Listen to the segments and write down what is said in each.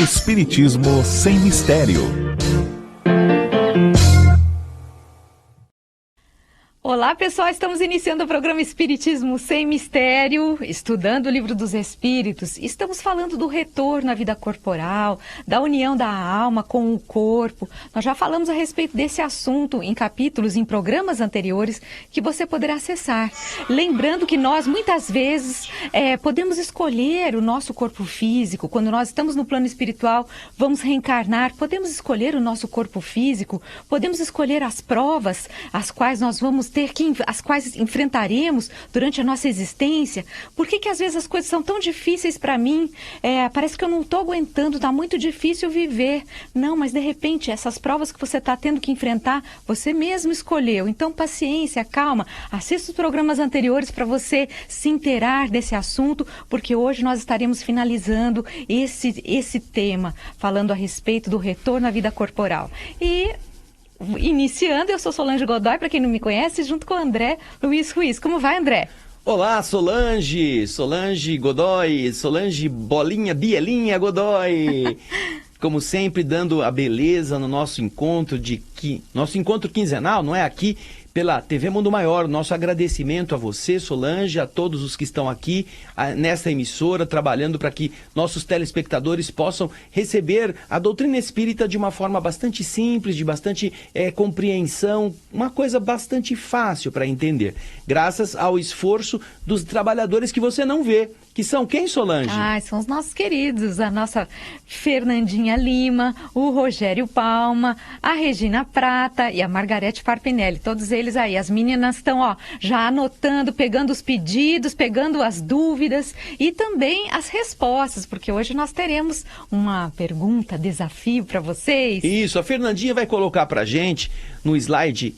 Espiritismo sem mistério. Olá pessoal, estamos iniciando o programa Espiritismo Sem Mistério, estudando o Livro dos Espíritos. Estamos falando do retorno à vida corporal, da união da alma com o corpo. Nós já falamos a respeito desse assunto em capítulos, em programas anteriores, que você poderá acessar. Lembrando que nós, muitas vezes, podemos escolher o nosso corpo físico. Quando nós estamos no plano espiritual, vamos reencarnar, podemos escolher o nosso corpo físico, podemos escolher as provas, as quais nós vamos as quais enfrentaremos durante a nossa existência. Por que às vezes as coisas são tão difíceis para mim? Parece que eu não estou aguentando, está muito difícil viver. Não, mas de repente essas provas que você está tendo que enfrentar, você mesmo escolheu. Então paciência, calma, assista os programas anteriores para você se inteirar desse assunto, porque hoje nós estaremos finalizando esse tema, falando a respeito do retorno à vida corporal. E iniciando, eu sou Solange Godoy, para quem não me conhece, junto com o André Luiz Ruiz. Como vai, André? Olá, Solange Godoy, Solange Bolinha, Bielinha Godoy. Como sempre, dando a beleza no nosso encontro nosso encontro quinzenal, não é? Aqui pela TV Mundo Maior. Nosso agradecimento a você, Solange, a todos os que estão aqui nessa emissora, trabalhando para que nossos telespectadores possam receber a doutrina espírita de uma forma bastante simples, de bastante compreensão, uma coisa bastante fácil para entender, graças ao esforço dos trabalhadores que você não vê. Que são quem, Solange? São os nossos queridos, a nossa Fernandinha Lima, o Rogério Palma, a Regina Prata e a Margarete Farpinelli. Todos eles aí, as meninas estão já anotando, pegando os pedidos, pegando as dúvidas e também as respostas, porque hoje nós teremos uma pergunta, desafio para vocês. Isso, a Fernandinha vai colocar para gente no slide,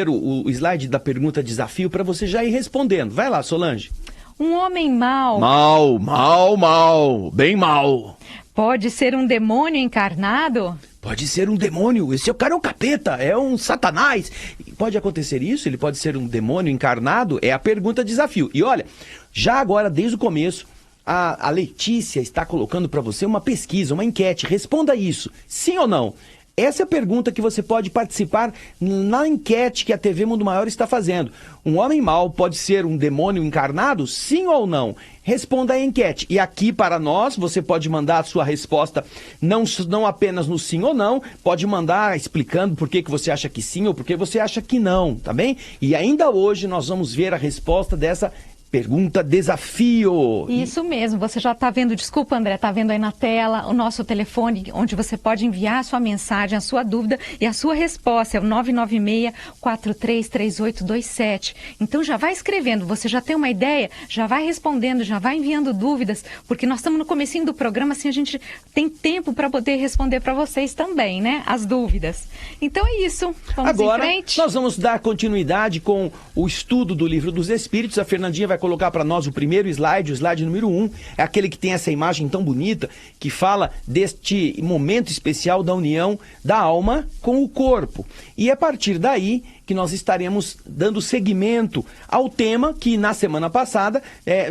o slide da pergunta desafio para você já ir respondendo. Vai lá, Solange. Um homem mau... Mal, bem mal. Pode ser um demônio encarnado? Pode ser um demônio. Esse cara é um capeta, é um satanás. Pode acontecer isso? Ele pode ser um demônio encarnado? É a pergunta desafio. E olha, já agora, desde o começo, a Letícia está colocando para você uma pesquisa, uma enquete. Responda isso, sim ou não? Essa é a pergunta que você pode participar na enquete que a TV Mundo Maior está fazendo. Um homem mau pode ser um demônio encarnado? Sim ou não? Responda a enquete. E aqui para nós, você pode mandar a sua resposta não apenas no sim ou não, pode mandar explicando por que você acha que sim ou por que você acha que não, tá bem? E ainda hoje nós vamos ver a resposta dessa pergunta desafio. Isso mesmo, você já está vendo, desculpa André, está vendo aí na tela o nosso telefone, onde você pode enviar a sua mensagem, a sua dúvida e a sua resposta, é o 996-433827. Então já vai escrevendo, você já tem uma ideia, já vai respondendo, já vai enviando dúvidas, porque nós estamos no comecinho do programa, assim a gente tem tempo para poder responder para vocês também, né, as dúvidas. Então é isso, vamos agora, em frente. Nós vamos dar continuidade com o estudo do Livro dos Espíritos. A Fernandinha vai colocar para nós o primeiro slide, o slide número 1, é aquele que tem essa imagem tão bonita, que fala deste momento especial da união da alma com o corpo. E é a partir daí que nós estaremos dando seguimento ao tema que na semana passada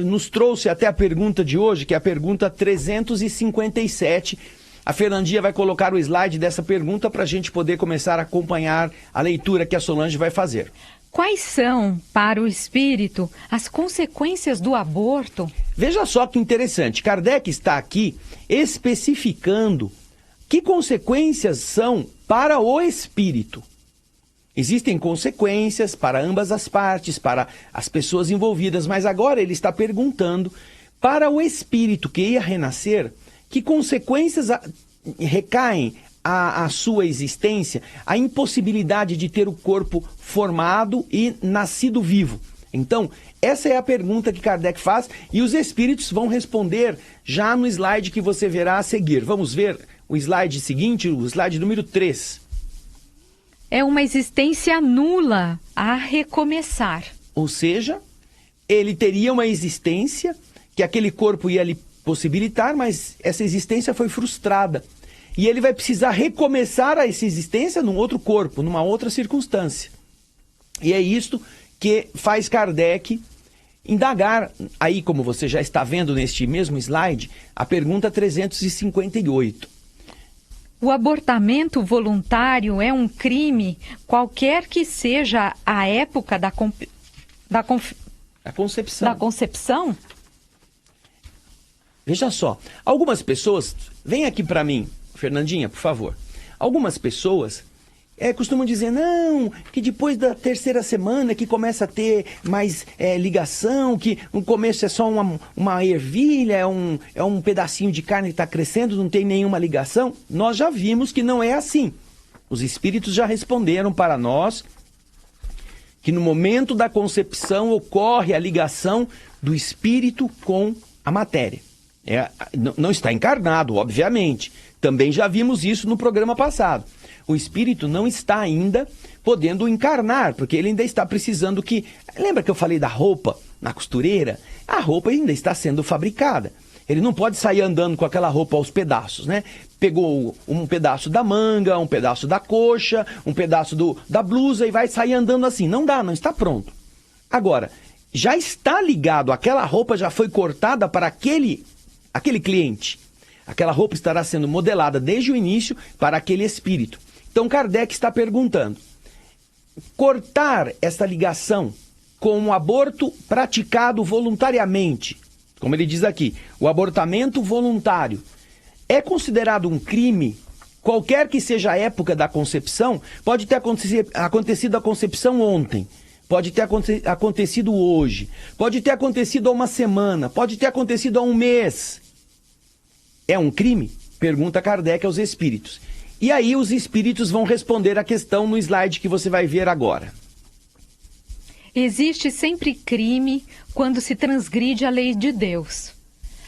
nos trouxe até a pergunta de hoje, que é a pergunta 357. A Fernandinha vai colocar o slide dessa pergunta para a gente poder começar a acompanhar a leitura que a Solange vai fazer. Quais são, para o espírito, as consequências do aborto? Veja só que interessante, Kardec está aqui especificando que consequências são para o espírito. Existem consequências para ambas as partes, para as pessoas envolvidas, mas agora ele está perguntando para o espírito que ia renascer, que consequências recaem a sua existência, a impossibilidade de ter o corpo formado e nascido vivo. Então, essa é a pergunta que Kardec faz e os espíritos vão responder já no slide que você verá a seguir. Vamos ver o slide seguinte, o slide número 3. É uma existência nula a recomeçar. Ou seja, ele teria uma existência que aquele corpo ia lhe possibilitar, mas essa existência foi frustrada. E ele vai precisar recomeçar essa existência num outro corpo, numa outra circunstância. E é isto que faz Kardec indagar, aí como você já está vendo neste mesmo slide, a pergunta 358. O abortamento voluntário é um crime, qualquer que seja a época da concepção? Veja só, algumas pessoas, vem aqui para mim, Fernandinha, por favor. Algumas pessoas costumam dizer, não, que depois da terceira semana que começa a ter mais ligação, que no começo é só uma ervilha, é um pedacinho de carne que está crescendo, não tem nenhuma ligação. Nós já vimos que não é assim. Os espíritos já responderam para nós que no momento da concepção ocorre a ligação do espírito com a matéria. Não está encarnado, obviamente. Também já vimos isso no programa passado. O espírito não está ainda podendo encarnar, porque ele ainda está precisando que... Lembra que eu falei da roupa na costureira? A roupa ainda está sendo fabricada. Ele não pode sair andando com aquela roupa aos pedaços, né? Pegou um pedaço da manga, um pedaço da coxa, um pedaço da blusa e vai sair andando assim. Não dá, não está pronto. Agora, já está ligado, aquela roupa já foi cortada para aquele cliente. Aquela roupa estará sendo modelada desde o início para aquele espírito. Então Kardec está perguntando, cortar essa ligação com um aborto praticado voluntariamente, como ele diz aqui, o abortamento voluntário, é considerado um crime, qualquer que seja a época da concepção? Pode ter acontecido a concepção ontem, pode ter acontecido hoje, pode ter acontecido há uma semana, pode ter acontecido há um mês. É um crime? Pergunta Kardec aos espíritos. E aí os espíritos vão responder a questão no slide que você vai ver agora. Existe sempre crime quando se transgride a lei de Deus.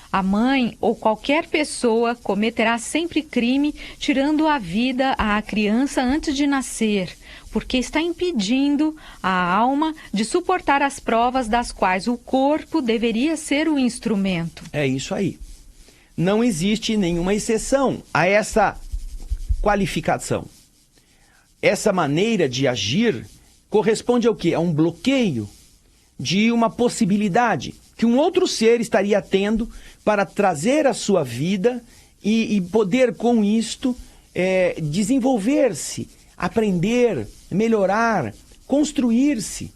A mãe ou qualquer pessoa cometerá sempre crime tirando a vida à criança antes de nascer, porque está impedindo a alma de suportar as provas das quais o corpo deveria ser o instrumento. É isso aí. Não existe nenhuma exceção a essa qualificação. Essa maneira de agir corresponde ao quê? A um bloqueio de uma possibilidade que um outro ser estaria tendo para trazer a sua vida e poder com isto desenvolver-se, aprender, melhorar, construir-se,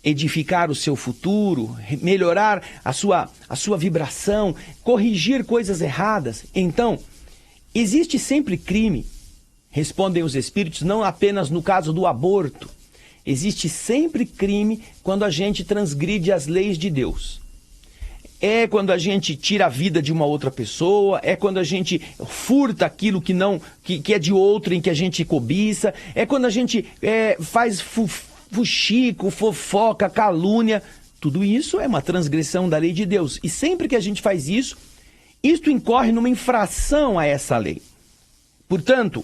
edificar o seu futuro, melhorar a sua vibração, corrigir coisas erradas. Então, existe sempre crime, respondem os espíritos, não apenas no caso do aborto. Existe sempre crime quando a gente transgride as leis de Deus. É quando a gente tira a vida de uma outra pessoa, é quando a gente furta aquilo que é de outro, em que a gente cobiça, é quando a gente faz fuxico, fofoca, calúnia. Tudo isso é uma transgressão da lei de Deus. E sempre que a gente faz isso, isto incorre numa infração a essa lei. Portanto,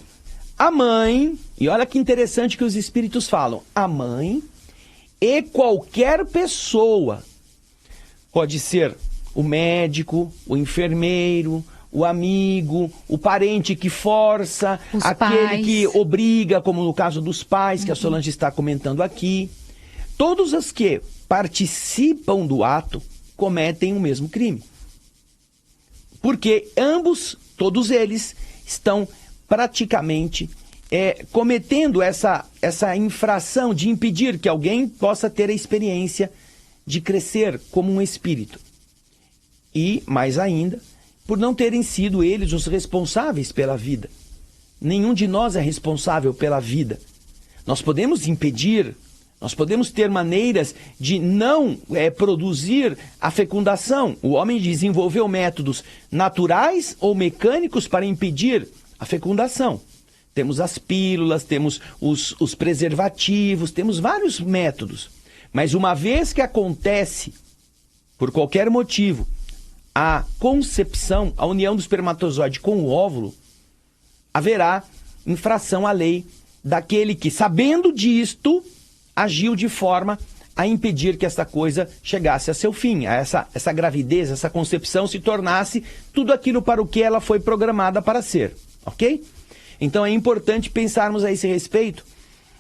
a mãe, e olha que interessante que os espíritos falam, a mãe e qualquer pessoa, pode ser o médico, o enfermeiro, o amigo, o parente que força, aquele que obriga, como no caso dos pais, que a Solange está comentando aqui. Todos os que participam do ato cometem o mesmo crime. Porque ambos, todos eles, estão praticamente cometendo essa infração de impedir que alguém possa ter a experiência de crescer como um espírito. E, mais ainda, por não terem sido eles os responsáveis pela vida. Nenhum de nós é responsável pela vida. Nós podemos impedir, nós podemos ter maneiras de não produzir a fecundação. O homem desenvolveu métodos naturais ou mecânicos para impedir a fecundação. Temos as pílulas, temos os preservativos, temos vários métodos. Mas uma vez que acontece, por qualquer motivo, a concepção, a união do espermatozoide com o óvulo, haverá infração à lei daquele que, sabendo disto, agiu de forma a impedir que essa coisa chegasse a seu fim, a essa gravidez, essa concepção se tornasse tudo aquilo para o que ela foi programada para ser, ok? Então é importante pensarmos a esse respeito,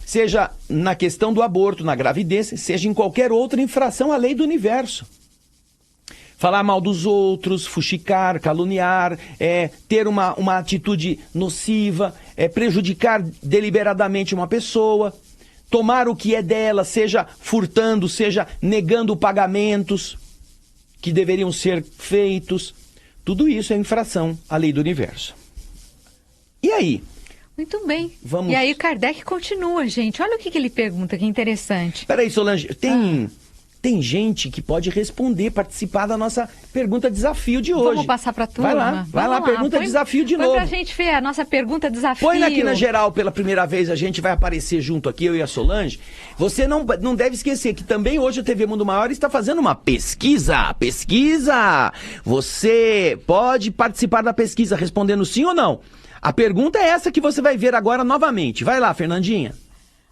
seja na questão do aborto, na gravidez, seja em qualquer outra infração à lei do universo. Falar mal dos outros, fuxicar, caluniar, ter uma atitude nociva, prejudicar deliberadamente uma pessoa, tomar o que é dela, seja furtando, seja negando pagamentos que deveriam ser feitos. Tudo isso é infração à lei do universo. E aí? Muito bem. Vamos... E aí Kardec continua, gente. Olha o que ele pergunta, que interessante. Peraí, Solange, tem gente que pode responder, participar da nossa pergunta-desafio de hoje. Vamos passar para a turma? Vai lá, pergunta-desafio de novo. Põe pra gente ver a nossa pergunta-desafio. Põe aqui na geral, pela primeira vez, a gente vai aparecer junto aqui, eu e a Solange. Você não deve esquecer que também hoje o TV Mundo Maior está fazendo uma pesquisa. Pesquisa! Você pode participar da pesquisa respondendo sim ou não. A pergunta é essa que você vai ver agora novamente. Vai lá, Fernandinha.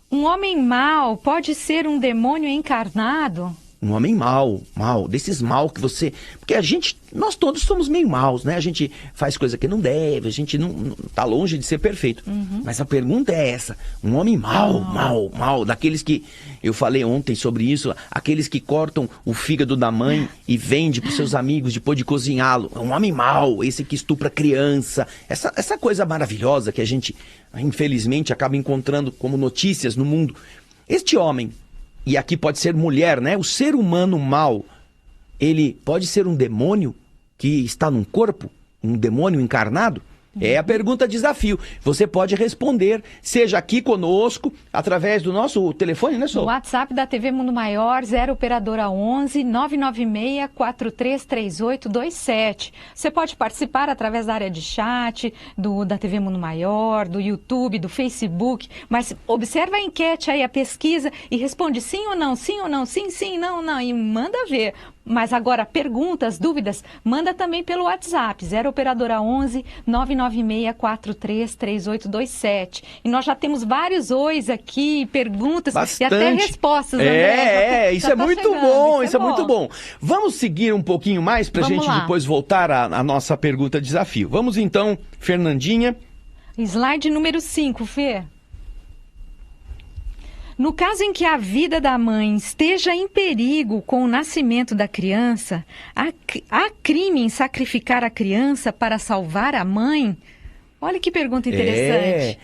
Um homem mau pode ser um demônio encarnado? Um homem mau, desses mal que você... Porque nós todos somos meio maus, né? A gente faz coisa que não deve, a gente não tá longe de ser perfeito. Mas a pergunta é essa, um homem mau, daqueles que... Eu falei ontem sobre isso, aqueles que cortam o fígado da mãe e vende para os seus amigos depois de cozinhá-lo. É um homem mau, esse que estupra criança. Essa coisa maravilhosa que a gente, infelizmente, acaba encontrando como notícias no mundo. Este homem... E aqui pode ser mulher, né? O ser humano mau, ele pode ser um demônio que está num corpo? Um demônio encarnado? É a pergunta-desafio. Você pode responder, seja aqui conosco, através do nosso telefone, né, Sol? O WhatsApp da TV Mundo Maior, 0 operadora 11 996 433827. Você pode participar através da área de chat, da TV Mundo Maior, do YouTube, do Facebook, mas observa a enquete aí, a pesquisa, e responde sim ou não, sim, não, e manda ver. Mas agora, perguntas, dúvidas, manda também pelo WhatsApp, 0 operadora 11 996 433827. E nós já temos vários ois aqui, perguntas Bastante. E até respostas, André. Isso é muito bom, isso é muito bom. Vamos seguir um pouquinho mais para a gente depois voltar à nossa pergunta-desafio. Vamos então, Fernandinha. Slide número 5, Fê. No caso em que a vida da mãe esteja em perigo com o nascimento da criança, há crime em sacrificar a criança para salvar a mãe? Olha que pergunta interessante.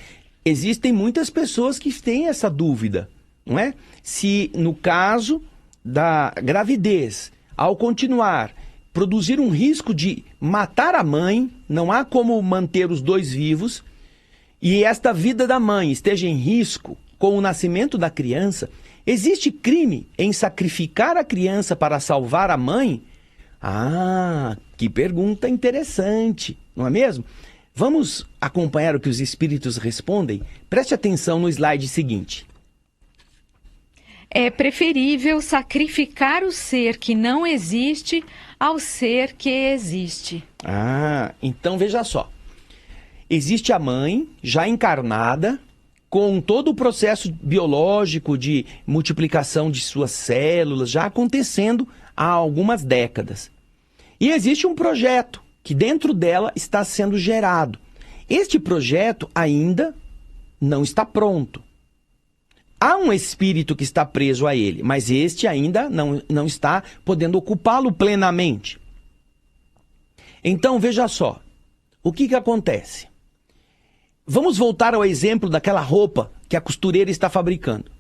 Existem muitas pessoas que têm essa dúvida, não é? Se no caso da gravidez, ao continuar, produzir um risco de matar a mãe, não há como manter os dois vivos, e esta vida da mãe esteja em risco com o nascimento da criança, existe crime em sacrificar a criança para salvar a mãe? Ah, que pergunta interessante, não é mesmo? Vamos acompanhar o que os espíritos respondem? Preste atenção no slide seguinte. É preferível sacrificar o ser que não existe ao ser que existe. Ah, então veja só. Existe a mãe já encarnada, com todo o processo biológico de multiplicação de suas células já acontecendo há algumas décadas. E existe um projeto que dentro dela está sendo gerado. Este projeto ainda não está pronto. Há um espírito que está preso a ele, mas este ainda não está podendo ocupá-lo plenamente. Então, veja só, o que acontece? Vamos voltar ao exemplo daquela roupa que a costureira está fabricando.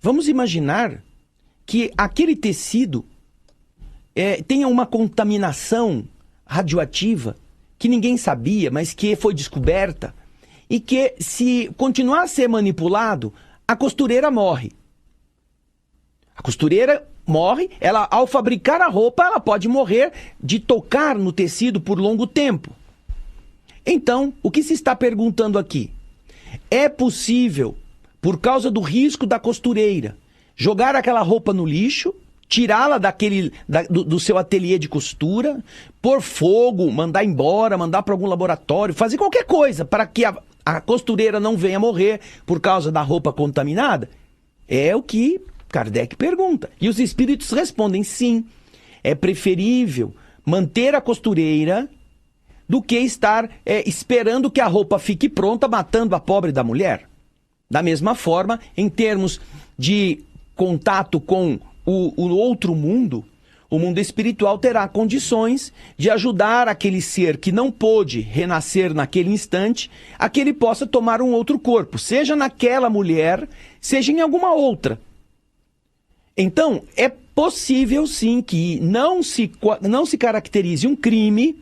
Vamos imaginar que aquele tecido tenha uma contaminação radioativa que ninguém sabia, mas que foi descoberta, e que, se continuar a ser manipulado, a costureira morre. A costureira morre, ela, ao fabricar a roupa, ela pode morrer de tocar no tecido por longo tempo. Então, o que se está perguntando aqui? É possível, por causa do risco da costureira, jogar aquela roupa no lixo, tirá-la do seu ateliê de costura, pôr fogo, mandar embora, mandar para algum laboratório, fazer qualquer coisa para que a costureira não venha morrer por causa da roupa contaminada? É o que Kardec pergunta. E os espíritos respondem sim. É preferível manter a costureira do que estar esperando que a roupa fique pronta, matando a pobre da mulher. Da mesma forma, em termos de contato com o outro mundo, o mundo espiritual terá condições de ajudar aquele ser que não pôde renascer naquele instante, a que ele possa tomar um outro corpo, seja naquela mulher, seja em alguma outra. Então, é possível sim que não se caracterize um crime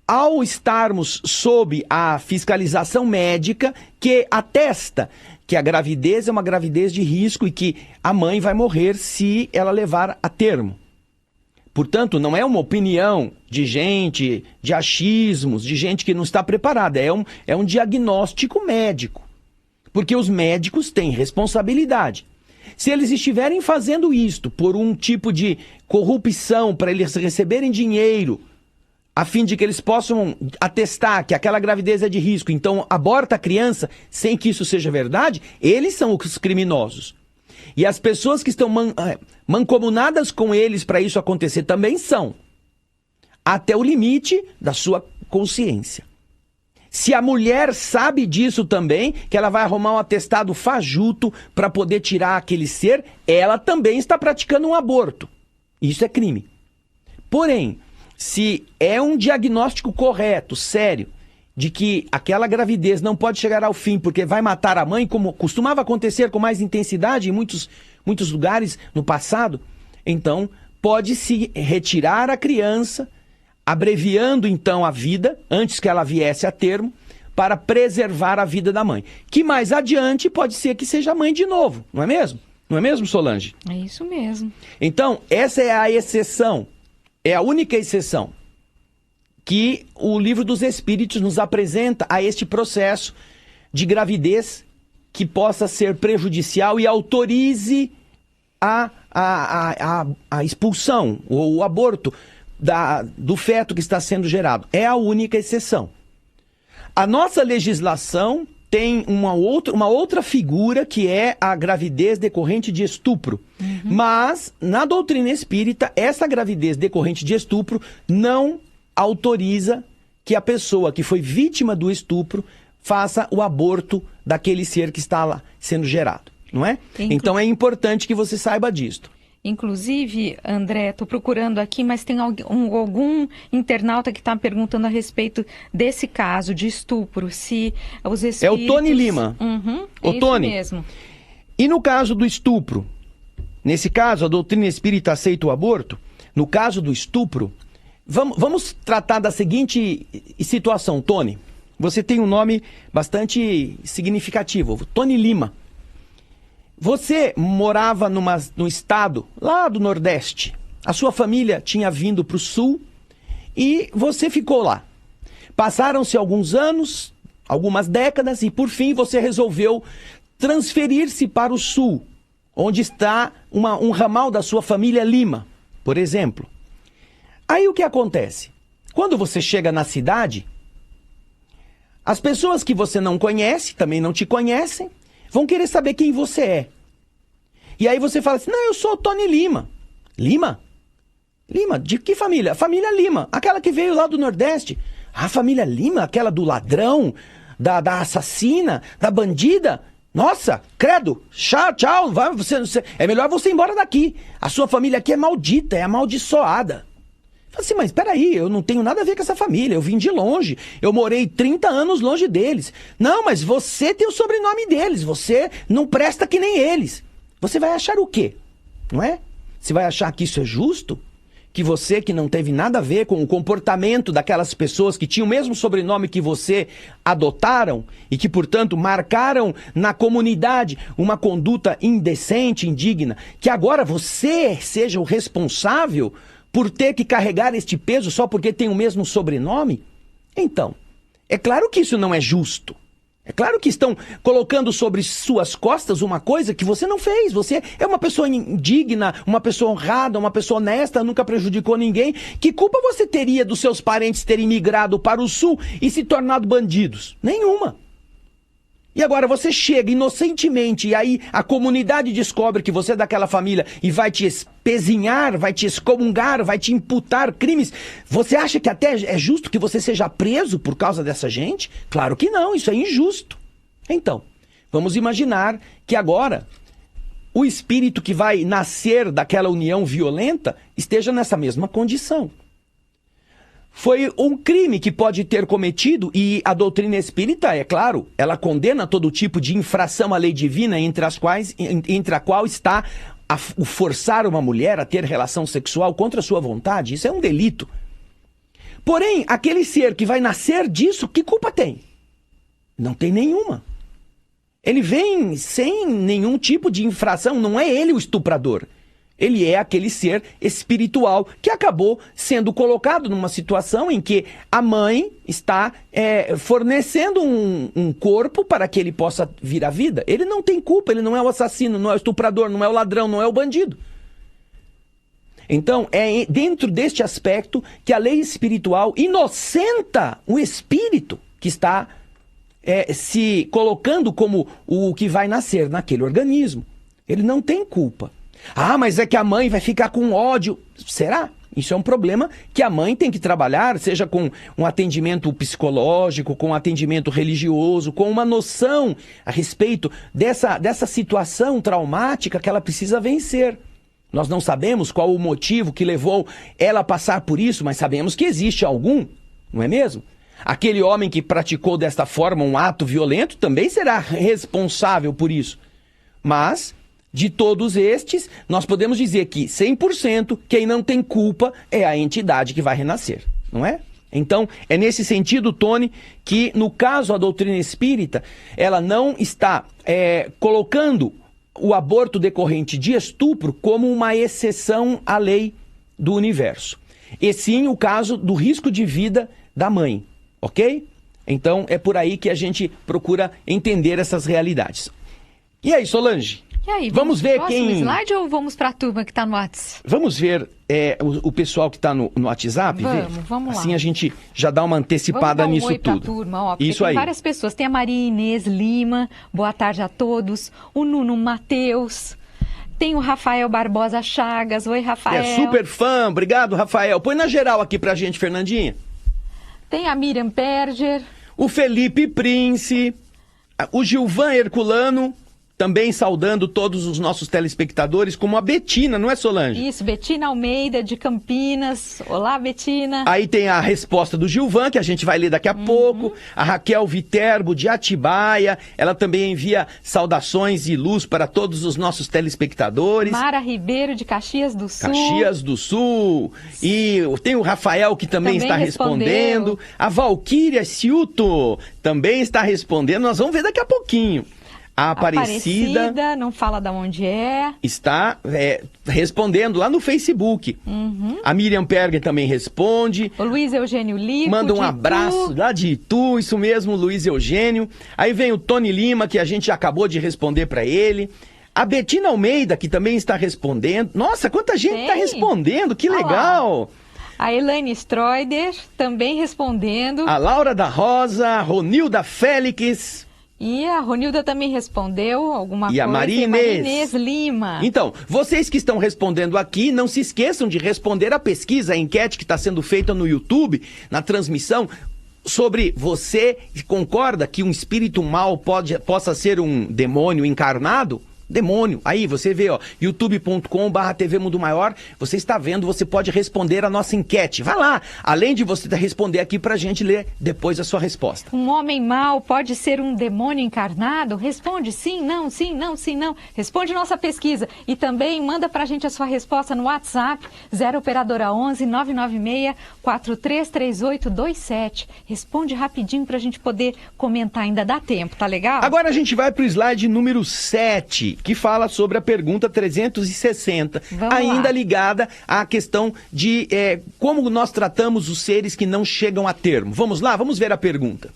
ao estarmos sob a fiscalização médica que atesta que a gravidez é uma gravidez de risco e que a mãe vai morrer se ela levar a termo. Portanto, não é uma opinião de gente, de achismos, de gente que não está preparada. É um diagnóstico médico. Porque os médicos têm responsabilidade. Se eles estiverem fazendo isto por um tipo de corrupção, para eles receberem dinheiro, a fim de que eles possam atestar que aquela gravidez é de risco, então aborta a criança sem que isso seja verdade, eles são os criminosos. E as pessoas que estão mancomunadas com eles para isso acontecer também são, até o limite da sua consciência. Se a mulher sabe disso também, que ela vai arrumar um atestado fajuto para poder tirar aquele ser, ela também está praticando um aborto. Isso é crime. Porém, se é um diagnóstico correto, sério, de que aquela gravidez não pode chegar ao fim porque vai matar a mãe, como costumava acontecer com mais intensidade em muitos lugares no passado, então pode-se retirar a criança, abreviando então a vida, antes que ela viesse a termo, para preservar a vida da mãe. Que mais adiante pode ser que seja mãe de novo, não é mesmo? Não é mesmo, Solange? É isso mesmo. Então, essa é a exceção. É a única exceção que o Livro dos Espíritos nos apresenta a este processo de gravidez que possa ser prejudicial e autorize a expulsão ou o aborto do feto que está sendo gerado. É a única exceção. A nossa legislação tem uma outra figura que é a gravidez decorrente de estupro. Mas, na doutrina espírita, essa gravidez decorrente de estupro não autoriza que a pessoa que foi vítima do estupro faça o aborto daquele ser que está lá sendo gerado, não é? Então é importante que você saiba disto. Inclusive, André, estou procurando aqui, mas tem algum internauta que está perguntando a respeito desse caso de estupro, se os espíritos... É o Tony Lima. O Tony, isso mesmo. E no caso do estupro? Nesse caso, a doutrina espírita aceita o aborto? No caso do estupro, vamos tratar da seguinte situação, Tony. Você tem um nome bastante significativo, Tony Lima. Você morava num estado lá do Nordeste. A sua família tinha vindo para o Sul e você ficou lá. Passaram-se alguns anos, algumas décadas, e por fim você resolveu transferir-se para o Sul, onde está um ramal da sua família Lima, por exemplo. Aí o que acontece? Quando você chega na cidade, as pessoas que você não conhece, também não te conhecem, vão querer saber quem você é. E aí você fala assim, não, eu sou o Tony Lima. Lima? Lima? De que família? Família Lima, aquela que veio lá do Nordeste. A família Lima, aquela do ladrão, da assassina, da bandida. Nossa, credo, tchau, é melhor você ir embora daqui. A sua família aqui é maldita, é amaldiçoada. Fala assim, mas peraí, eu não tenho nada a ver com essa família, eu vim de longe, eu morei 30 anos longe deles. Não, mas você tem o sobrenome deles, você não presta que nem eles. Você vai achar o quê? Não é? Você vai achar que isso é justo? Que você, que não teve nada a ver com o comportamento daquelas pessoas que tinham o mesmo sobrenome que você, adotaram e que, portanto, marcaram na comunidade uma conduta indecente, indigna, que agora você seja o responsável por ter que carregar este peso só porque tem o mesmo sobrenome? Então, é claro que isso não é justo. É claro que estão colocando sobre suas costas uma coisa que você não fez. Você é uma pessoa indigna, uma pessoa honrada, uma pessoa honesta, nunca prejudicou ninguém. Que culpa você teria dos seus parentes terem migrado para o Sul e se tornado bandidos? Nenhuma. E agora você chega inocentemente e aí a comunidade descobre que você é daquela família e vai te espezinhar, vai te excomungar, vai te imputar crimes. Você acha que até é justo que você seja preso por causa dessa gente? Claro que não, isso é injusto. Então, Vamos imaginar que agora o espírito que vai nascer daquela união violenta esteja nessa mesma condição. Foi um crime que pode ter cometido, e a doutrina espírita, é claro, ela condena todo tipo de infração à lei divina, entre a qual está o forçar uma mulher a ter relação sexual contra a sua vontade. Isso é um delito. Porém, aquele ser que vai nascer disso, que culpa tem? Não tem nenhuma. Ele vem sem nenhum tipo de infração, não é ele o estuprador. Ele é aquele ser espiritual que acabou sendo colocado numa situação em que a mãe está fornecendo um corpo para que ele possa vir à vida. Ele não tem culpa, ele não é o assassino, não é o estuprador, não é o ladrão, não é o bandido. Então, é dentro deste aspecto que a lei espiritual inocenta o espírito que está se colocando como o que vai nascer naquele organismo. Ele não tem culpa. Ah, mas é que a mãe vai ficar com ódio. Será? Isso é um problema que a mãe tem que trabalhar, seja com um atendimento psicológico, com um atendimento religioso, com uma noção a respeito dessa situação traumática que ela precisa vencer. Nós não sabemos qual o motivo que levou ela a passar por isso, mas sabemos que existe algum, não é mesmo? Aquele homem que praticou desta forma um ato violento também será responsável por isso. Mas, de todos estes, nós podemos dizer que 100% quem não tem culpa é a entidade que vai renascer, não é? Então, é nesse sentido, Tony, que no caso a doutrina espírita, ela não está colocando o aborto decorrente de estupro como uma exceção à lei do universo. E sim o caso do risco de vida da mãe, ok? Então, é por aí que a gente procura entender essas realidades. E aí, Solange? E aí, vamos ver quem... slide ou vamos para a turma que está no WhatsApp? Vamos ver o pessoal que está no WhatsApp? Vamos lá. Assim a gente já dá uma antecipada nisso tudo. Vamos dar um oi para a turma, Isso tem aí. Várias pessoas. Tem a Maria Inês Lima, boa tarde a todos. O Nuno Mateus. Tem o Rafael Barbosa Chagas. Oi, Rafael. É super fã, obrigado, Rafael. Põe na geral aqui pra gente, Fernandinha. Tem a Miriam Perger. O Felipe Prince. O Gilvan Herculano. Também saudando todos os nossos telespectadores, como a Betina, não é, Solange? Isso, Betina Almeida, de Campinas. Olá, Betina. Aí tem a resposta do Gilvan, que a gente vai ler daqui a pouco. A Raquel Viterbo, de Atibaia. Ela também envia saudações e luz para todos os nossos telespectadores. Mara Ribeiro, de Caxias do Sul. Caxias do Sul. E tem o Rafael, que também está respondendo. A Valquíria Ciuto também está respondendo. Nós vamos ver daqui a pouquinho. A Aparecida não fala de onde é. Está respondendo lá no Facebook. A Miriam Perger também responde. O Luiz Eugênio Lico, manda um abraço lá de Itu, isso mesmo, Luiz Eugênio. Aí vem o Tony Lima, que a gente acabou de responder para ele. A Betina Almeida, que também está respondendo. Nossa, quanta gente está respondendo, que legal! A Elaine Stroider também respondendo. A Laura da Rosa, a Ronilda Félix. E a Ronilda também respondeu alguma coisa. E a Maria Inês Lima. Então, vocês que estão respondendo aqui, não se esqueçam de responder a pesquisa, a enquete que está sendo feita no YouTube, na transmissão, sobre você concorda que um espírito mau possa ser um demônio encarnado? Demônio. Aí você vê, ó, youtube.com/TV Mundo Maior, você está vendo, você pode responder a nossa enquete. Vai lá, além de você responder aqui pra gente ler depois a sua resposta. Um homem mau pode ser um demônio encarnado? Responde sim, não, sim, não, sim, não. Responde nossa pesquisa e também manda pra gente a sua resposta no WhatsApp 0 operadora 11 996 433827. Responde rapidinho pra gente poder comentar, ainda dá tempo, tá legal? Agora a gente vai pro slide número 7. Que fala sobre a pergunta 360, ainda ligada à questão de como nós tratamos os seres que não chegam a termo. Vamos lá, vamos ver a pergunta.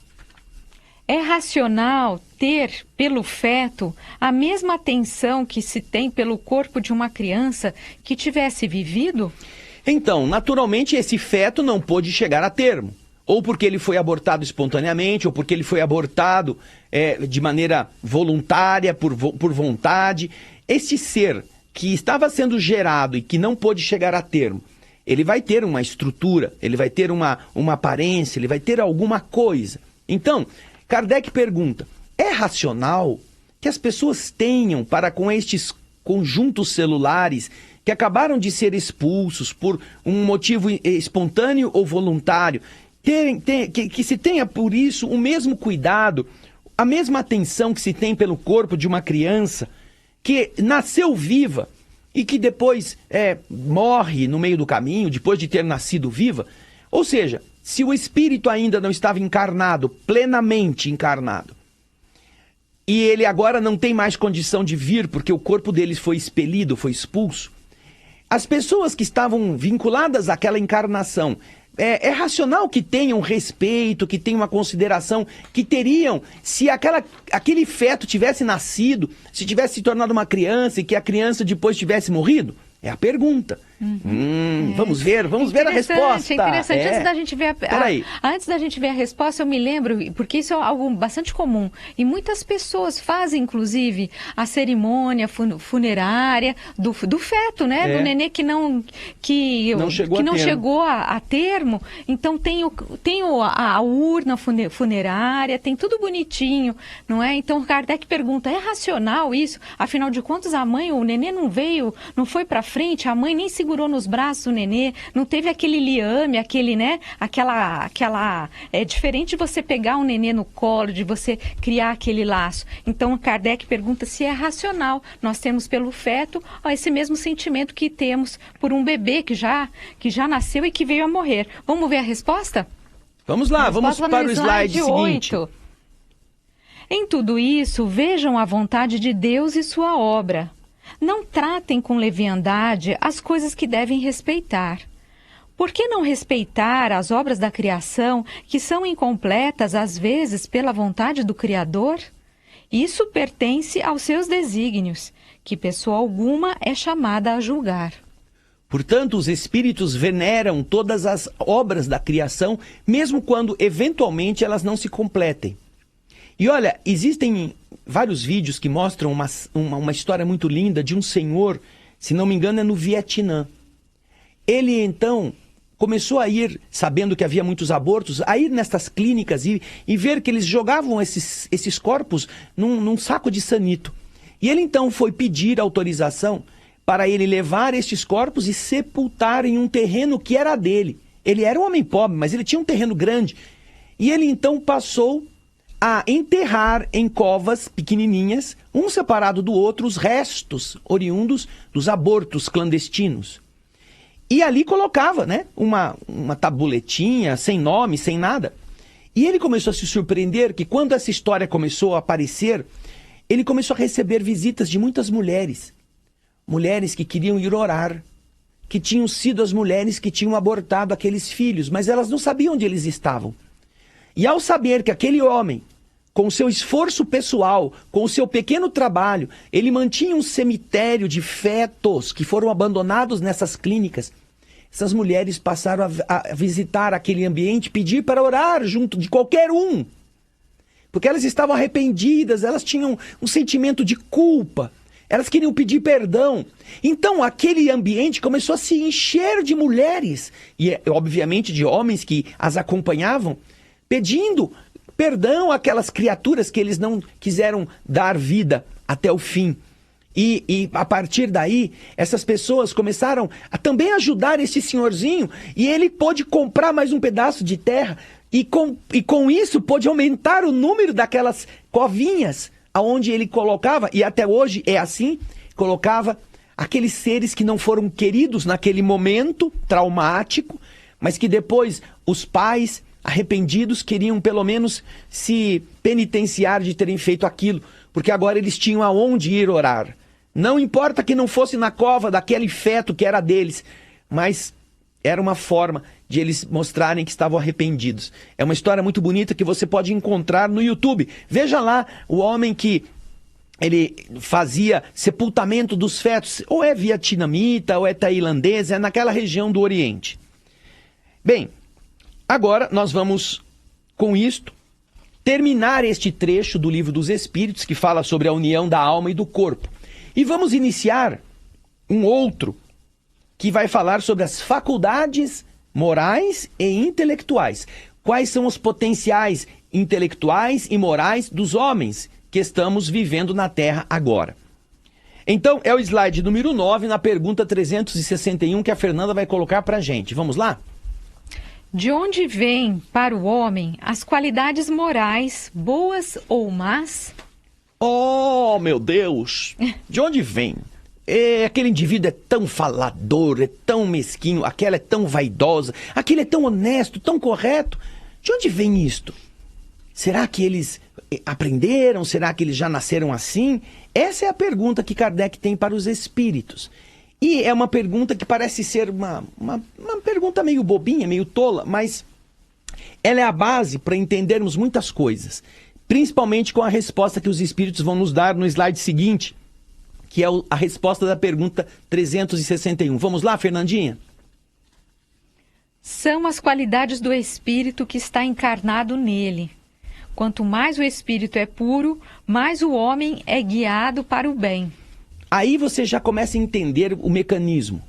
É racional ter pelo feto a mesma atenção que se tem pelo corpo de uma criança que tivesse vivido? Então, naturalmente, esse feto não pôde chegar a termo. Ou porque ele foi abortado espontaneamente, ou porque ele foi abortado de maneira voluntária, por vontade. Esse ser que estava sendo gerado e que não pôde chegar a termo, ele vai ter uma estrutura, ele vai ter uma aparência, ele vai ter alguma coisa. Então, Kardec pergunta, é racional que as pessoas tenham para com estes conjuntos celulares que acabaram de ser expulsos por um motivo espontâneo ou voluntário, que se tenha por isso o mesmo cuidado, a mesma atenção que se tem pelo corpo de uma criança que nasceu viva e que depois morre no meio do caminho, depois de ter nascido viva. Ou seja, se o espírito ainda não estava encarnado, plenamente encarnado, e ele agora não tem mais condição de vir porque o corpo deles foi expelido, foi expulso, as pessoas que estavam vinculadas àquela encarnação, é racional que tenham respeito, que tenham uma consideração, que teriam, se aquele feto tivesse nascido, se tivesse se tornado uma criança e que a criança depois tivesse morrido? É a pergunta. Vamos ver a resposta. É interessante. Antes da gente ver a resposta, eu me lembro, porque isso é algo bastante comum. E muitas pessoas fazem, inclusive, a cerimônia funerária do feto, né? Do nenê que não chegou a termo. Então tem a urna funerária, tem tudo bonitinho, não é? Então Kardec pergunta, é racional isso? Afinal de contas, o nenê não veio, não foi para frente, a mãe nem segurou nos braços o nenê, não teve aquele liame, é diferente de você pegar um nenê no colo, de você criar aquele laço. Então Kardec pergunta se é racional nós temos pelo feto esse mesmo sentimento que temos por um bebê que já nasceu e que veio a morrer. Vamos ver a resposta? Vamos lá, vamos para o slide seguinte. 8. Em tudo isso, vejam a vontade de Deus e sua obra. Não tratem com leviandade as coisas que devem respeitar. Por que não respeitar as obras da criação, que são incompletas, às vezes, pela vontade do Criador? Isso pertence aos seus desígnios, que pessoa alguma é chamada a julgar. Portanto, os espíritos veneram todas as obras da criação, mesmo quando, eventualmente, elas não se completem. E olha, existem vários vídeos que mostram uma história muito linda de um senhor, se não me engano é no Vietnã. Ele então começou a ir, sabendo que havia muitos abortos, a ir nestas clínicas e ver que eles jogavam esses corpos num saco de sanito. E ele então foi pedir autorização para ele levar estes corpos e sepultar em um terreno que era dele. Ele era um homem pobre, mas ele tinha um terreno grande. E ele então passou a enterrar em covas pequenininhas, um separado do outro, os restos oriundos dos abortos clandestinos. E ali colocava, né, uma tabuletinha, sem nome, sem nada. E ele começou a se surpreender que quando essa história começou a aparecer, ele começou a receber visitas de muitas mulheres. Mulheres que queriam ir orar, que tinham sido as mulheres que tinham abortado aqueles filhos, mas elas não sabiam onde eles estavam. E ao saber que aquele homem, com o seu esforço pessoal, com o seu pequeno trabalho, ele mantinha um cemitério de fetos que foram abandonados nessas clínicas, essas mulheres passaram a visitar aquele ambiente, pedir para orar junto de qualquer um. Porque elas estavam arrependidas, elas tinham um sentimento de culpa, elas queriam pedir perdão. Então aquele ambiente começou a se encher de mulheres, e obviamente de homens que as acompanhavam, pedindo perdão àquelas criaturas que eles não quiseram dar vida até o fim. E a partir daí, essas pessoas começaram a também ajudar esse senhorzinho, e ele pôde comprar mais um pedaço de terra, e com isso pôde aumentar o número daquelas covinhas aonde ele colocava, e até hoje é assim, colocava aqueles seres que não foram queridos naquele momento traumático, mas que depois os pais arrependidos queriam pelo menos se penitenciar de terem feito aquilo, porque agora eles tinham aonde ir orar. Não importa que não fosse na cova daquele feto que era deles, mas era uma forma de eles mostrarem que estavam arrependidos. É uma história muito bonita que você pode encontrar no YouTube. Veja lá o homem que ele fazia sepultamento dos fetos, ou é vietnamita, ou é tailandês, é naquela região do Oriente. Bem, agora nós vamos, com isto, terminar este trecho do Livro dos Espíritos, que fala sobre a união da alma e do corpo. E vamos iniciar um outro, que vai falar sobre as faculdades morais e intelectuais. Quais são os potenciais intelectuais e morais dos homens que estamos vivendo na Terra agora. Então, é o slide número 9, na pergunta 361, que a Fernanda vai colocar para a gente. Vamos lá? De onde vêm para o homem as qualidades morais, boas ou más? Oh, meu Deus! De onde vem? Aquele indivíduo é tão falador, é tão mesquinho, aquela é tão vaidosa, aquele é tão honesto, tão correto. De onde vem isto? Será que eles aprenderam? Será que eles já nasceram assim? Essa é a pergunta que Kardec tem para os espíritos. E é uma pergunta que parece ser uma pergunta meio bobinha, meio tola, mas ela é a base para entendermos muitas coisas. Principalmente com a resposta que os espíritos vão nos dar no slide seguinte, que é a resposta da pergunta 361. Vamos lá, Fernandinha? São as qualidades do espírito que está encarnado nele. Quanto mais o espírito é puro, mais o homem é guiado para o bem. Aí você já começa a entender o mecanismo.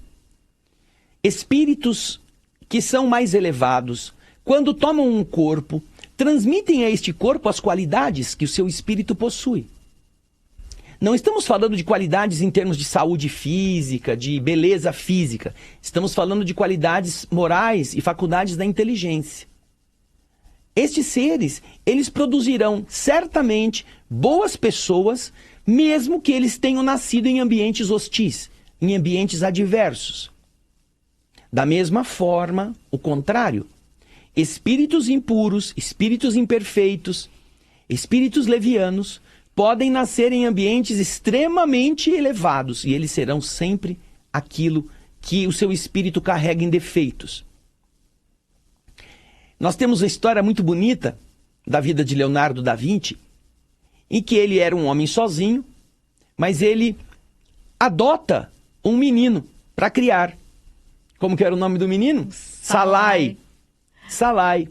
Espíritos que são mais elevados, quando tomam um corpo, transmitem a este corpo as qualidades que o seu espírito possui. Não estamos falando de qualidades em termos de saúde física, de beleza física. Estamos falando de qualidades morais e faculdades da inteligência. Estes seres, eles produzirão certamente boas pessoas, mesmo que eles tenham nascido em ambientes hostis, em ambientes adversos. Da mesma forma, o contrário. Espíritos impuros, espíritos imperfeitos, espíritos levianos, podem nascer em ambientes extremamente elevados e eles serão sempre aquilo que o seu espírito carrega em defeitos. Nós temos uma história muito bonita da vida de Leonardo da Vinci, em que ele era um homem sozinho, mas ele adota um menino para criar. Como que era o nome do menino? Salai. Salai.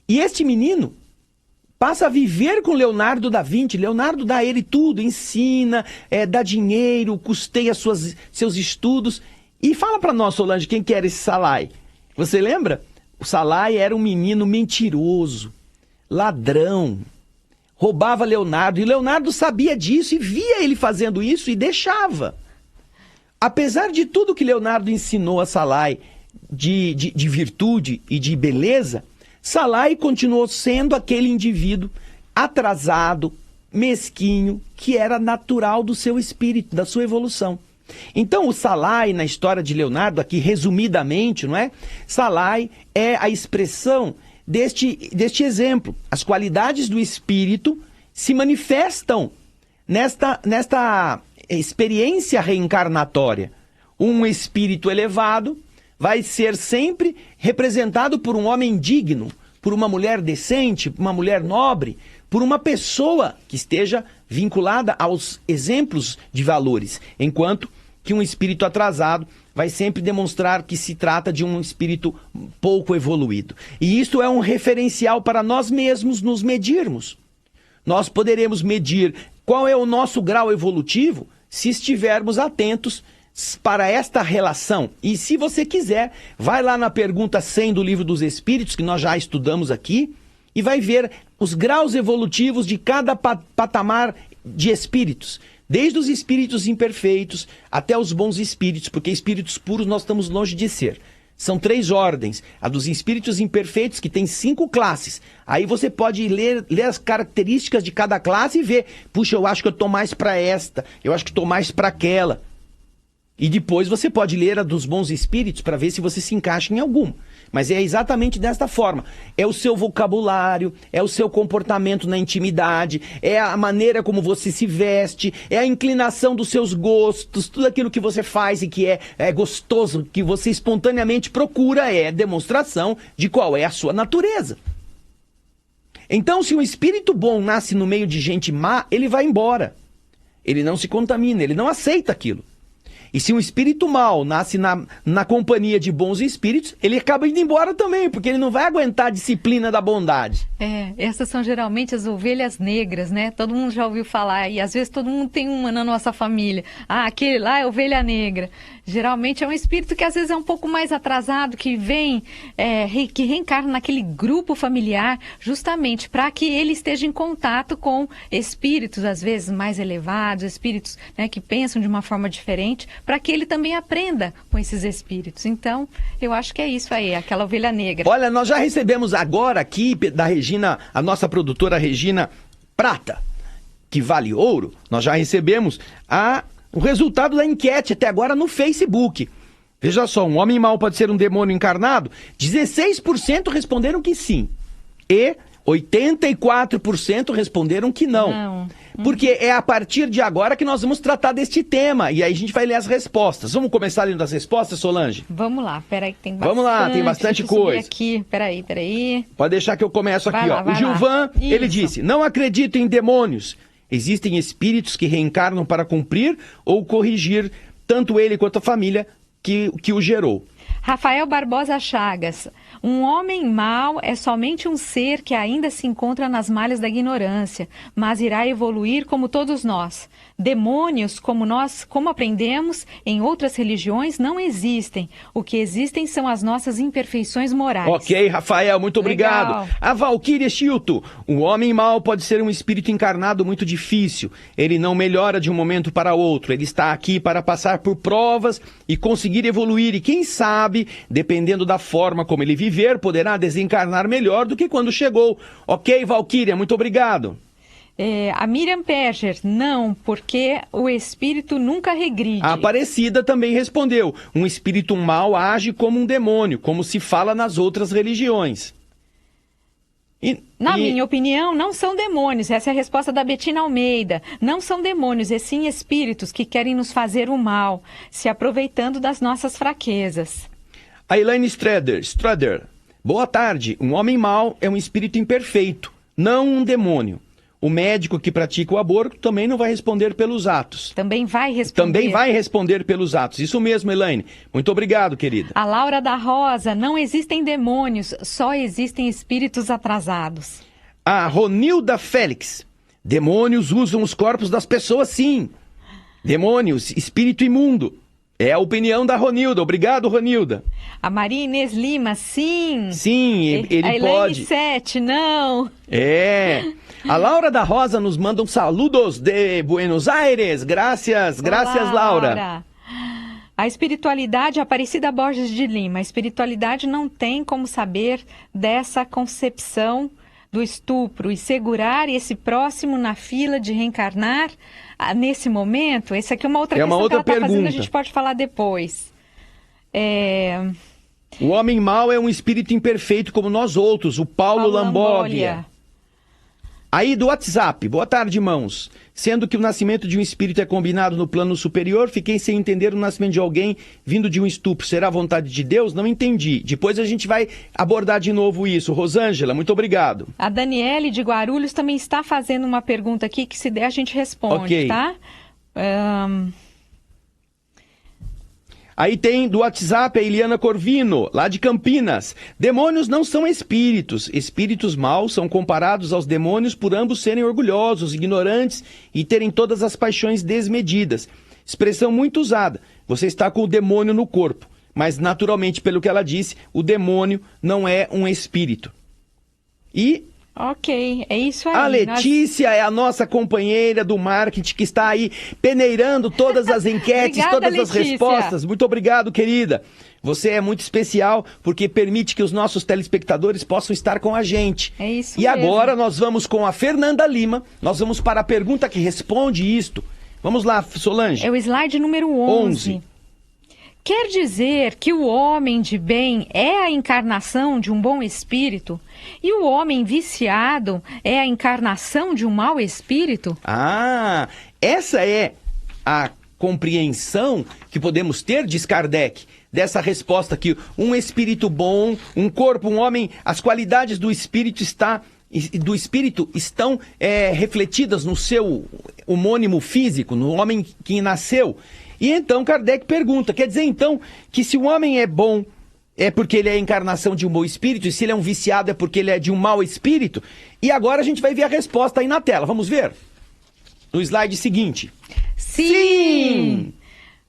E este menino passa a viver com Leonardo da Vinci. Leonardo dá a ele tudo, ensina, dá dinheiro, custeia seus estudos. E fala para nós, Solange, quem que era esse Salai? Você lembra? O Salai era um menino mentiroso, ladrão, roubava Leonardo. E Leonardo sabia disso e via ele fazendo isso e deixava. Apesar de tudo que Leonardo ensinou a Salai de virtude e de beleza, Salai continuou sendo aquele indivíduo atrasado, mesquinho, que era natural do seu espírito, da sua evolução. Então o Salai, na história de Leonardo, aqui resumidamente, não é? Salai é a expressão deste exemplo. As qualidades do espírito se manifestam nesta experiência reencarnatória. Um espírito elevado vai ser sempre representado por um homem digno, por uma mulher decente, por uma mulher nobre, por uma pessoa que esteja vinculada aos exemplos de valores, enquanto que um espírito atrasado vai sempre demonstrar que se trata de um espírito pouco evoluído. E isso é um referencial para nós mesmos nos medirmos. Nós poderemos medir qual é o nosso grau evolutivo se estivermos atentos para esta relação. E se você quiser, vai lá na pergunta 100 do Livro dos Espíritos, que nós já estudamos aqui, e vai ver os graus evolutivos de cada patamar de espíritos. Desde os espíritos imperfeitos até os bons espíritos, porque espíritos puros nós estamos longe de ser. São 3 ordens. A dos espíritos imperfeitos, que tem 5 classes. Aí você pode ler as características de cada classe e ver. Puxa, eu acho que eu estou mais para esta, eu acho que estou mais para aquela. E depois você pode ler a dos bons espíritos para ver se você se encaixa em algum. Mas é exatamente desta forma. É o seu vocabulário, é o seu comportamento na intimidade, é a maneira como você se veste, é a inclinação dos seus gostos, tudo aquilo que você faz e que é gostoso, que você espontaneamente procura, é demonstração de qual é a sua natureza. Então, se um espírito bom nasce no meio de gente má, ele vai embora. Ele não se contamina, ele não aceita aquilo. E se um espírito mau nasce na companhia de bons espíritos, ele acaba indo embora também, porque ele não vai aguentar a disciplina da bondade. Essas são geralmente as ovelhas negras, né? Todo mundo já ouviu falar, e às vezes todo mundo tem uma na nossa família. Ah, aquele lá é ovelha negra. Geralmente é um espírito que às vezes é um pouco mais atrasado, que vem, que reencarna naquele grupo familiar, justamente para que ele esteja em contato com espíritos, às vezes mais elevados, espíritos, né, que pensam de uma forma diferente, para que ele também aprenda com esses espíritos. Então, eu acho que é isso aí, aquela ovelha negra. Olha, nós já recebemos agora aqui da Regina, a nossa produtora Regina Prata, que vale ouro, nós já recebemos o resultado da enquete até agora no Facebook. Veja só, um homem mau pode ser um demônio encarnado? 16% responderam que sim. E 84% responderam que não. Porque é a partir de agora que nós vamos tratar deste tema. E aí a gente vai ler as respostas. Vamos começar lendo as respostas, Solange? Vamos lá, peraí que tem bastante. Vamos lá, tem bastante coisa. Aqui. Peraí. Pode deixar que eu começo aqui, ó. O Gilvan, ele disse, não acredito em demônios. Existem espíritos que reencarnam para cumprir ou corrigir tanto ele quanto a família que o gerou. Rafael Barbosa Chagas. Um homem mau é somente um ser que ainda se encontra nas malhas da ignorância, mas irá evoluir como todos nós. Demônios, como aprendemos em outras religiões, não existem. O que existem são as nossas imperfeições morais. Ok, Rafael, muito obrigado. Legal. A Valquíria Chilto. Um homem mau pode ser um espírito encarnado muito difícil. Ele não melhora de um momento para outro. Ele está aqui para passar por provas e conseguir evoluir. E quem sabe, dependendo da forma como ele viver, poderá desencarnar melhor do que quando chegou. Ok, Valquíria, muito obrigado. A Miriam Perger, não, porque o espírito nunca regride. A Aparecida também respondeu, um espírito mau age como um demônio, como se fala nas outras religiões. Na minha opinião, não são demônios, essa é a resposta da Betina Almeida. Não são demônios, e sim espíritos que querem nos fazer o mal, se aproveitando das nossas fraquezas. A Elaine Strader, boa tarde, um homem mau é um espírito imperfeito, não um demônio. O médico que pratica o aborto também não vai responder pelos atos. Também vai responder pelos atos. Isso mesmo, Elaine. Muito obrigado, querida. A Laura da Rosa, não existem demônios, só existem espíritos atrasados. A Ronilda Félix, demônios usam os corpos das pessoas, sim. Demônios, espírito imundo. É a opinião da Ronilda. Obrigado, Ronilda. A Maria Inês Lima, sim. Sim, ele a Elaine pode. 7, não. A Laura da Rosa nos manda um saludos de Buenos Aires. Graças, Laura. A espiritualidade, Aparecida Borges de Lima. A espiritualidade não tem como saber dessa concepção do estupro e segurar esse próximo na fila de reencarnar nesse momento. Essa aqui é uma outra questão que ela está fazendo, a gente pode falar depois. O homem mau é um espírito imperfeito como nós outros, o Paulo Lamboglia. Aí do WhatsApp, boa tarde, irmãos. Sendo que o nascimento de um espírito é combinado no plano superior, fiquei sem entender o nascimento de alguém vindo de um estupro. Será a vontade de Deus? Não entendi. Depois a gente vai abordar de novo isso. Rosângela, muito obrigado. A Daniele de Guarulhos também está fazendo uma pergunta aqui que se der a gente responde, tá? Aí tem do WhatsApp a Eliana Corvino, lá de Campinas. Demônios não são espíritos. Espíritos maus são comparados aos demônios por ambos serem orgulhosos, ignorantes e terem todas as paixões desmedidas. Expressão muito usada. Você está com o demônio no corpo. Mas, naturalmente, pelo que ela disse, o demônio não é um espírito. Ok, é isso aí. A Letícia é a nossa companheira do marketing que está aí peneirando todas as enquetes, Obrigada, todas as Letícia. respostas. Muito obrigado, querida. Você é muito especial porque permite que os nossos telespectadores possam estar com a gente. É isso E mesmo. agora nós vamos com a Fernanda Lima, nós vamos para a pergunta que responde isto. Vamos lá, Solange. É o slide número 11. Quer dizer que o homem de bem é a encarnação de um bom espírito e o homem viciado é a encarnação de um mau espírito? Ah, essa é a compreensão que podemos ter, diz Kardec, dessa resposta que um espírito bom, um corpo, um homem, as qualidades do espírito estão refletidas no seu homônimo físico, no homem que nasceu. E então Kardec pergunta, quer dizer então que se o homem é bom é porque ele é a encarnação de um bom espírito, e se ele é um viciado é porque ele é de um mau espírito? E agora a gente vai ver a resposta aí na tela, vamos ver? No slide seguinte. Sim!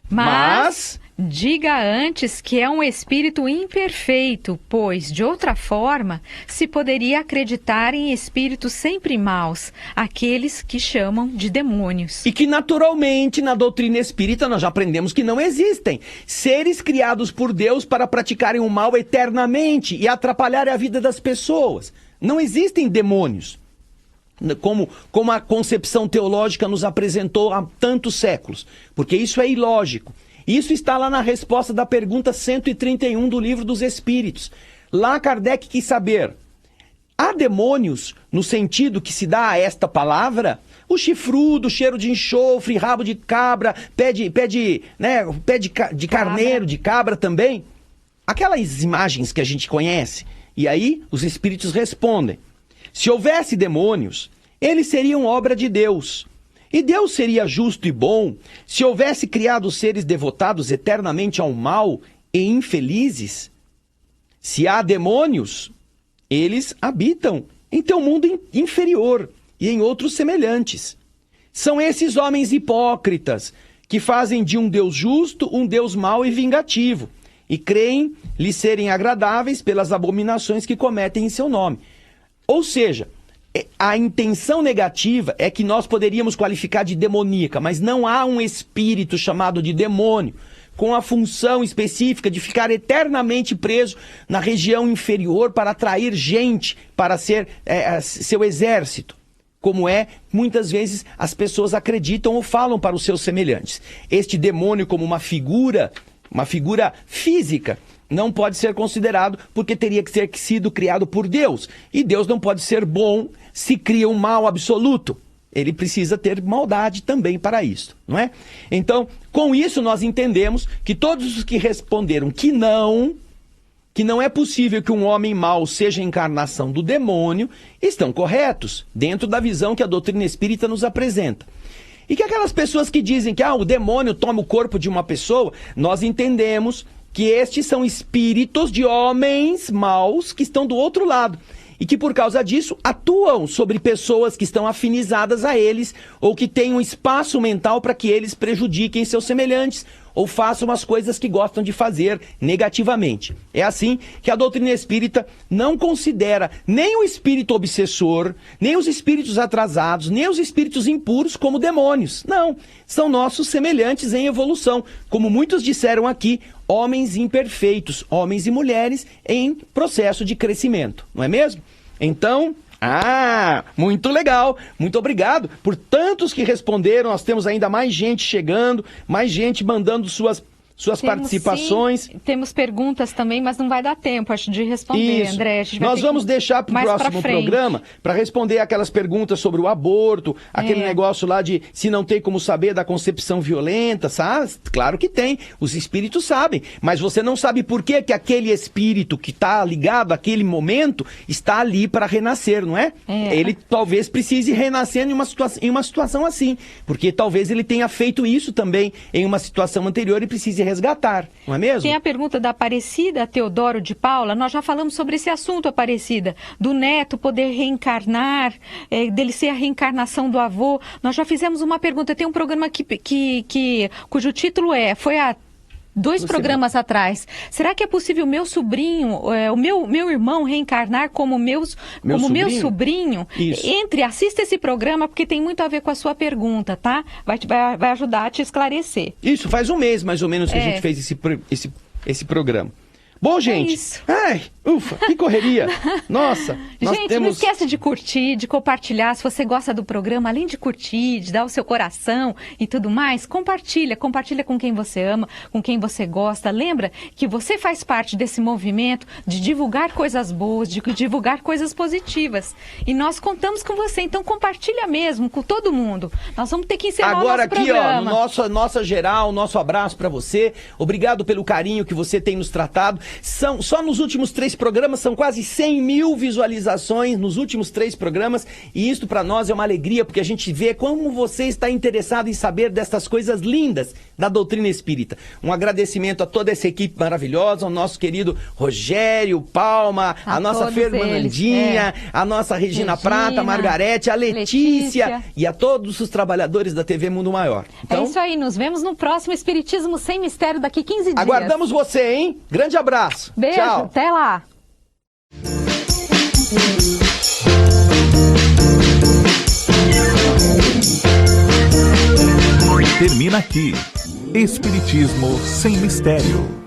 Mas diga antes que é um espírito imperfeito, pois, de outra forma, se poderia acreditar em espíritos sempre maus, aqueles que chamam de demônios. E que, naturalmente, na doutrina espírita, nós já aprendemos que não existem seres criados por Deus para praticarem o mal eternamente e atrapalharem a vida das pessoas. Não existem demônios, como a concepção teológica nos apresentou há tantos séculos, porque isso é ilógico. Isso está lá na resposta da pergunta 131 do Livro dos Espíritos. Lá Kardec quis saber, há demônios no sentido que se dá a esta palavra? O chifrudo, cheiro de enxofre, rabo de cabra, pé de carneiro, de cabra também? Aquelas imagens que a gente conhece. E aí os espíritos respondem, se houvesse demônios, eles seriam obra de Deus. E Deus seria justo e bom se houvesse criado seres devotados eternamente ao mal e infelizes? Se há demônios, eles habitam em teu mundo inferior e em outros semelhantes. São esses homens hipócritas que fazem de um Deus justo um Deus mau e vingativo e creem lhe serem agradáveis pelas abominações que cometem em seu nome. Ou seja, a intenção negativa é que nós poderíamos qualificar de demoníaca, mas não há um espírito chamado de demônio com a função específica de ficar eternamente preso na região inferior para atrair gente para ser seu exército, como muitas vezes as pessoas acreditam ou falam para os seus semelhantes. Este demônio como uma figura física, não pode ser considerado porque teria que ter sido criado por Deus. E Deus não pode ser bom se cria um mal absoluto. Ele precisa ter maldade também para isso, não é? Então, com isso nós entendemos que todos os que responderam que não é possível que um homem mau seja a encarnação do demônio, estão corretos, dentro da visão que a doutrina espírita nos apresenta. E que aquelas pessoas que dizem que o demônio toma o corpo de uma pessoa, nós entendemos que estes são espíritos de homens maus que estão do outro lado e que por causa disso atuam sobre pessoas que estão afinizadas a eles ou que têm um espaço mental para que eles prejudiquem seus semelhantes ou façam as coisas que gostam de fazer negativamente. É assim que a doutrina espírita não considera nem o espírito obsessor, nem os espíritos atrasados, nem os espíritos impuros como demônios. Não, são nossos semelhantes em evolução. Como muitos disseram aqui, homens imperfeitos, homens e mulheres em processo de crescimento, não é mesmo? Então, muito legal, muito obrigado por tantos que responderam. Nós temos ainda mais gente chegando, mais gente mandando suas participações. Sim, temos perguntas também, mas não vai dar tempo, acho, de responder, Isso. André. Nós vamos deixar para o próximo programa para responder aquelas perguntas sobre o aborto, aquele negócio lá de se não tem como saber da concepção violenta, sabe? Claro que tem, os espíritos sabem, mas você não sabe por que aquele espírito que está ligado àquele momento está ali para renascer, não é? Ele talvez precise renascer em uma situação assim, porque talvez ele tenha feito isso também em uma situação anterior e precise resgatar, não é mesmo? Tem a pergunta da Aparecida Teodoro de Paula. Nós já falamos sobre esse assunto, Aparecida, do neto poder reencarnar, dele ser a reencarnação do avô. Nós já fizemos uma pergunta, tem um programa cujo título foi há 2 programas atrás. Será que é possível meu sobrinho, o meu irmão reencarnar como meu sobrinho? Assista esse programa, porque tem muito a ver com a sua pergunta, tá? Vai ajudar a te esclarecer. Isso, faz um mês mais ou menos que a gente fez esse programa. Bom, gente, ufa, que correria. Nossa, gente, não esquece de curtir, de compartilhar. Se você gosta do programa, além de curtir, de dar o seu coração e tudo mais, compartilha com quem você ama, com quem você gosta. Lembra que você faz parte desse movimento de divulgar coisas boas, de divulgar coisas positivas. E nós contamos com você, então compartilha mesmo com todo mundo. Nós vamos ter que encerrar o nosso programa. Agora aqui, no nossa geral, nosso abraço para você. Obrigado pelo carinho que você tem nos tratado. Só nos últimos 3 programas são quase 100 mil visualizações nos últimos 3 programas. E isso para nós é uma alegria, porque a gente vê como você está interessado em saber dessas coisas lindas da doutrina espírita. Um agradecimento a toda essa equipe maravilhosa, ao nosso querido Rogério, Palma, a nossa Fernandinha, a nossa Regina Prata, a Margarete, a Letícia e a todos os trabalhadores da TV Mundo Maior. Então, é isso aí, nos vemos no próximo Espiritismo Sem Mistério daqui 15 dias. Aguardamos você, hein? Grande abraço. Beijo, tchau. Até lá. Termina aqui. Espiritismo Sem Mistério.